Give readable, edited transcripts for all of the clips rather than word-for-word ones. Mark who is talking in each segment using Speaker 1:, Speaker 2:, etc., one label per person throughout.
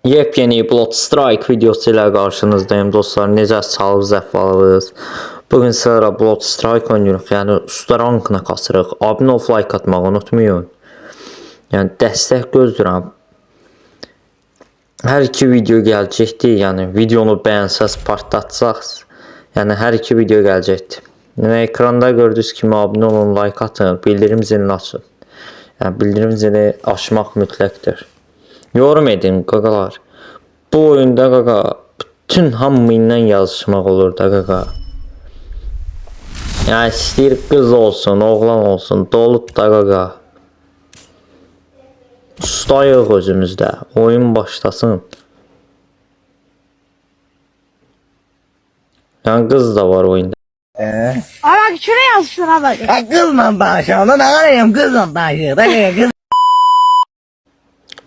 Speaker 1: Yepyeni Blood Strike videosu ilə qarşınızdayım dostlar. Necəsiz, sağlığınız, əhvalınız? Bugün sizlərə Blood Strike oynayırıq. Yəni usta rankına kasırıq. Abunə ol, like atmağı unutmayın. Yəni dəstək gözləyirəm. Hər iki video gələcəkdir. Yəni videonu bəyənsəz partlatacaqsınız. Yəni hər iki video gələcəkdir. Yəni ekranda gördüyünüz kimi abunə olun, like atın, bildirim zilini açın. Yəni bildirim zilini açmaq mütləqdir. Yorum edin qaqalar. Bu oyunda qaqa bütün hamı ilə yazışmaq olur da qaqa. Yəni istəyir qız olsun, oğlan olsun, dolub da qaqa. Ustayıq özümüzdə. Oyun başlasın. Yəni qız da var oyunda.
Speaker 2: Ama şuraya yazsın abi.
Speaker 3: Kızla başlayalım. Ne arayayım kızla başlayalım.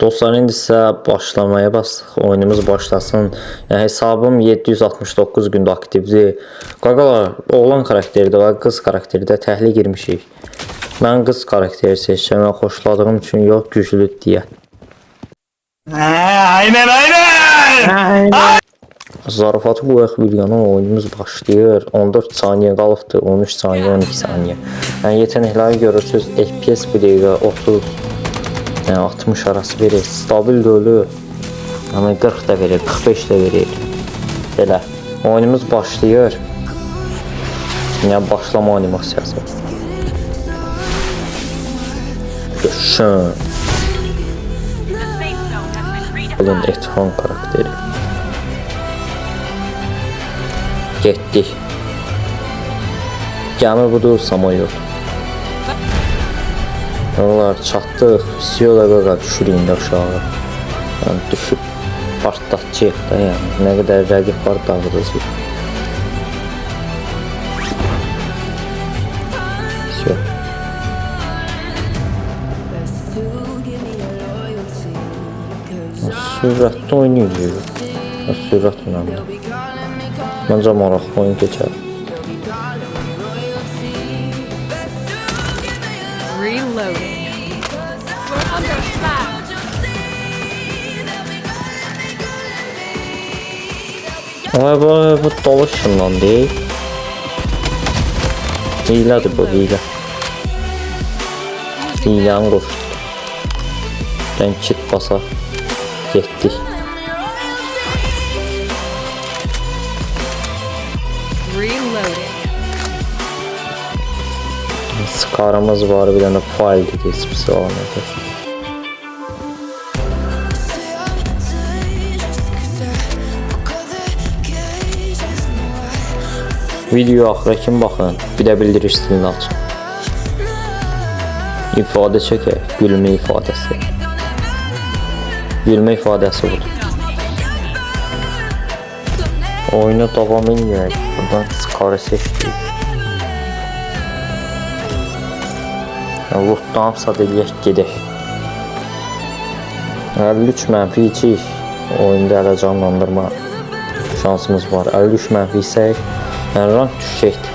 Speaker 1: Dostlar, indi sizə başlamaya basdıq. Oyunumuz başlasın. Yəni hesabım 769 gündə aktivdir. Qaqalar, oğlan karakteri də var, qız karakteri də təhliq girmişik. Mən qız karakteri seçəcəm. Mən xoşladığım üçün yox, güclü deyə.
Speaker 3: Aynen.
Speaker 1: Zarafatı qoyaq bir yana, oyunumuz başlayır. 14 saniyə qalıbdır, 13 saniyə, 12 saniyə. Yəni yetenəkləri görürsünüz, FPS bir dəqiqə 30, yəni 60 arası verir. Stabil ölü, yəni 40 da verir, 45 də verir. Belə, oyunumuz başlayır. Yəni başlama animasiyası. Düşün. Elin Ethan karakteri. Getdik. Gəmi budur, samolyot. Onlar çatdıq. Siyola qaqa düşür indi aşağı. Yəni düşüb partlatacaq da, yəni. Nə qədər rəqib var dağıdacaq. Siyo. Sürətli oynayacaq. Sürət önemli. Məncə maraqlı oyun keçər.
Speaker 2: Reloading. We're under attack.
Speaker 1: Bu dolaşımdan değil. Hilədir bu, hilə. Hiləni qoşdu. Ben kit basaq. Getdik.
Speaker 2: Reloading.
Speaker 1: Skarımız var, bir dənə fail dedi, spesial nədir. Video axıra kimi baxın, bir də bildiriş stilini açın. İfadə çəkək, gülmə ifadəsi. Gülmə ifadəsi budur. Oyuna davam edək. Buradan skarı seçdik. Lootdan sad eləyək, gedək. 53 mənfi içik. Oyunda hələ canlandırma şansımız var. 53 mənfi isək, yəni rank düşəcəkdir.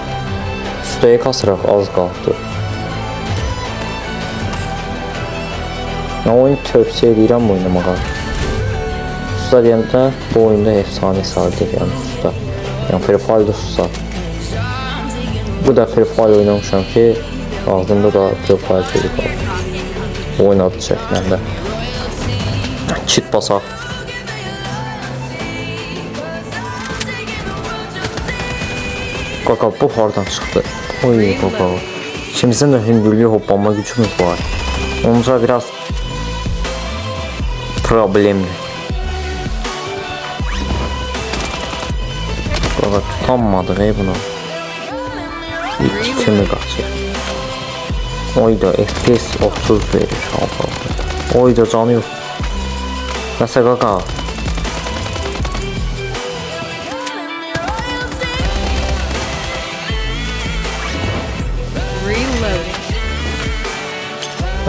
Speaker 1: Ustaya kasıraq, az qaldı. Oyun tövsiyə edirəm oynamağa. Usta deyəndə bu oyunda efsane sadiq, yəni usta. Yəni Free Fire'da usta. Bu da Free Fire oynamışam ki, ağzımda da Free Fire şeyi var. Oynadı çəkləndə. Kit basaq. Qaqal, bu hardan çıxdı? Oy qaqal. İkimizin də hündürlüyü hoppanma gücümüz var. Onca biraz problemli. Qaqa tutanmadıq bunu. İki kimi qaçır. Oyda FPS 30 verir. Oyda canı yox. Nəsə qaqa.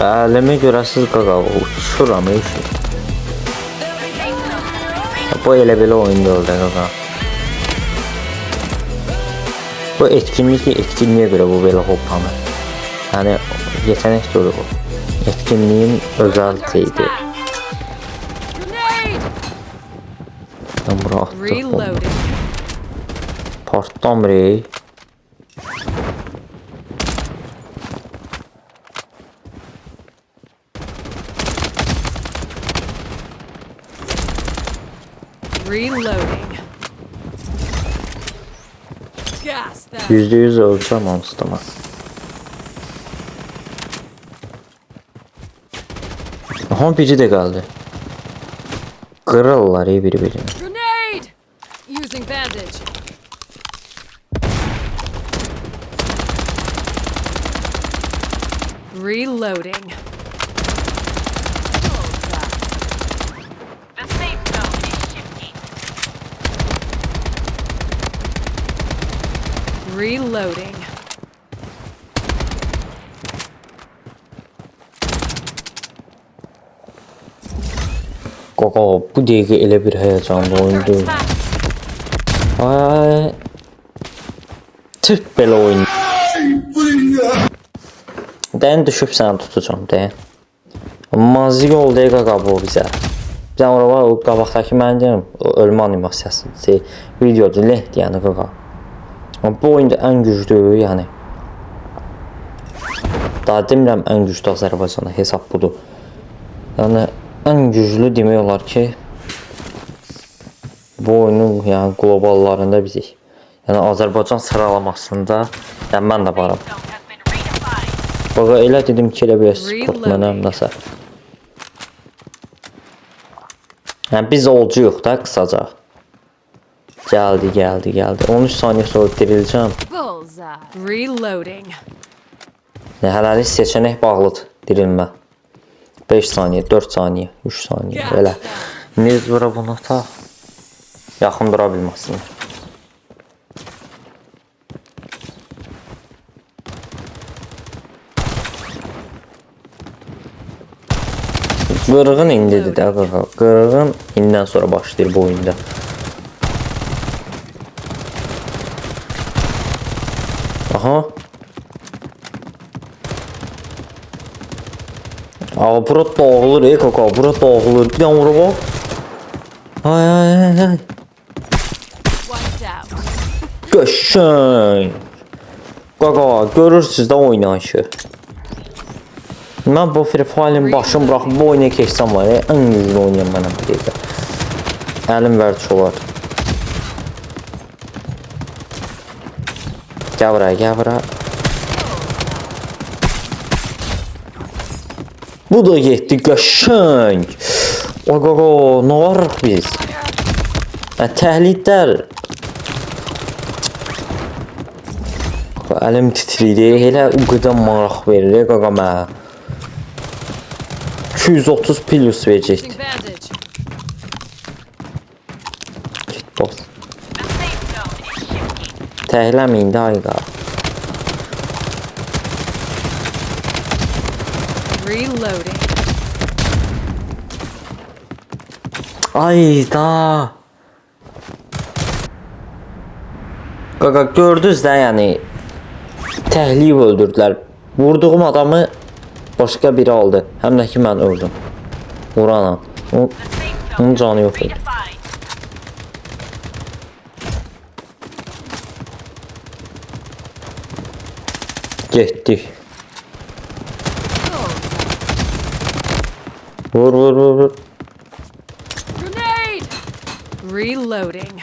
Speaker 1: Əlimi görəsiz qaqa, uçuram işi. Bu elə belə oyun deyil də qaqa. Bu etkinliyə görə bu belə hoppanır. Yəni yetenek dolu bu. Etkinliğin özel şeydi. Ben bura attım.
Speaker 2: Reloading.
Speaker 1: Partlam rey.
Speaker 2: Reloading. Gas that.
Speaker 1: %100 öleceğim hamsıma. Aha biri de geldi. Kırırlar iyi biri birini.
Speaker 2: Grenade. Using bandage. Reloading.
Speaker 4: The safe zone is shifting.
Speaker 2: Reloading.
Speaker 1: Kaka bu dəqiqə elə bir həyəcanlı oyundu. Ay. Tüp belə oyun. Dən düşüb səni tutacağım dən. Mazik oldu qaqa bu bizə. Bizə ora var o qabaqdakı mən deyirəm ölmə animasiyası videodur lehdi yəni qaqa. Amma bu oyunda ən güclü yəni. Daha demirəm ən güclü Azərbaycanda hesab budur. Yəni ən güclü demək olar ki bu oyunun yəni qloballarında bizik. Yəni Azərbaycan sıralamasında yəni mən də varam.
Speaker 4: Zone has been redefined.
Speaker 1: Baqa elə dedim ki elə bir sport mənəm nəsə. Yəni biz olcuyuq da qısaca. Gəldi. 13 saniyə sonra diriləcəm.
Speaker 2: Bullseye. Reloading.
Speaker 1: Hələlik seçenek bağlıdır dirilmə. 5 saniyə, 4 saniyə, 3 saniyə belə. Niz vura bunu ta yaxın dura bilməsin. Qırğın indidir də qaqa. Qırğın indən sonra başlayır bu oyunda. Aha. Aa bura dağılır kaka. Bura dağılır. Bir daha vura bak. Ay.
Speaker 2: Wiped out.
Speaker 1: Qəşəng. Qaqa görürsüz də oynayışı. Mən bu Free Fire'ın başını bıraxıb bu oyuna keçsəm var ya, ən güclü oynayan mənəm bir dəqiqə. Əlim vərdiş olar. Gəl bura. Bu da getdi qəşəng. O qaqa, nə varıq biz? Təhlidlər. Əlim titriyir, elə o qədər maraq verir qaqa mənə. 230 plus verəcəkdir.
Speaker 2: Using bandage.
Speaker 1: Git dost.
Speaker 4: The safe zone is shifting.
Speaker 1: Təhləməyin də ayqa.
Speaker 2: Reloading.
Speaker 1: Ayda. Qaqa gördünüz də yəni təhliyib öldürdülər. Vurduğum adamı başqa biri aldı. Həm də ki mən öldüm. Vuranam.
Speaker 4: The safe
Speaker 1: Onun
Speaker 4: zone
Speaker 1: canı
Speaker 4: is
Speaker 1: yox idi.
Speaker 4: redefined.
Speaker 1: Getdik. Vur.
Speaker 2: Grenade. Reloading.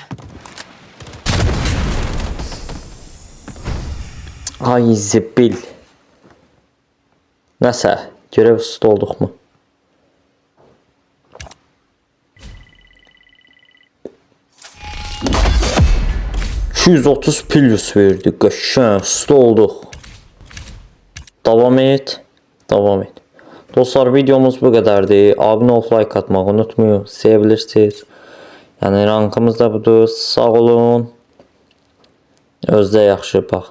Speaker 1: Ay zibil. Nəsə, görev üstü olduq mu? $230 plus verdi. Qəşəng üstü olduq. Davam et. Dostlar videomuz bu qədərdir. Abunə olub like atmağı unutmayın. Sevirsiniz. Yəni rankımız da budur. Sağ olun. Özdə yaxşı bax.